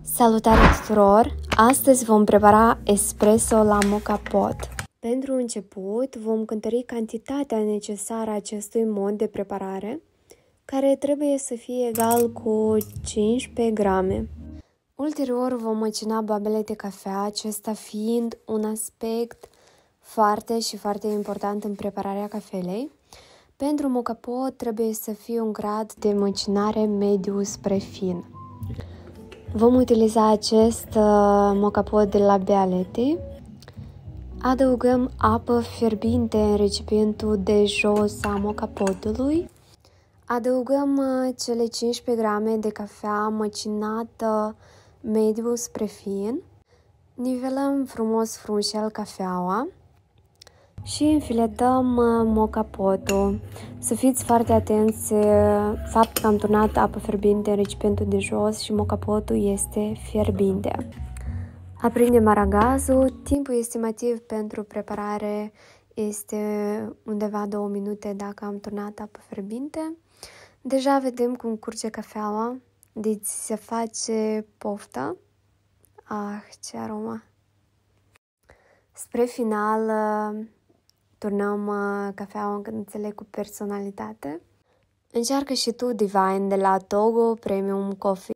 Salutare tuturor! Astăzi vom prepara espresso la moka pot. Pentru început vom cântări cantitatea necesară acestui mod de preparare, care trebuie să fie egal cu 15 grame. Ulterior vom măcina babele de cafea, acesta fiind un aspect foarte important în prepararea cafelei. Pentru moka pot trebuie să fie un grad de măcinare mediu spre fin. Vom utiliza acest moka pot de la Bialetti. Adăugăm apă fierbinte în recipientul de jos a moka potului. Adăugăm cele 15 grame de cafea măcinată mediu spre fin. Nivelăm frumos frunșel cafeaua și înfiletăm moka potul. Să fiți foarte atenți, faptul că am turnat apă fierbinte în recipientul de jos și moka potul este fierbinte. Aprindem aragazul. Timpul estimativ pentru preparare este undeva 2 minute dacă am turnat apă fierbinte. Deja vedem cum curge cafeaua, deci se face poftă. Ce aroma! Spre final turnăm cafeaua în cănuțele cu personalitate. Încearcă și tu Divine de la Togo Premium Coffee.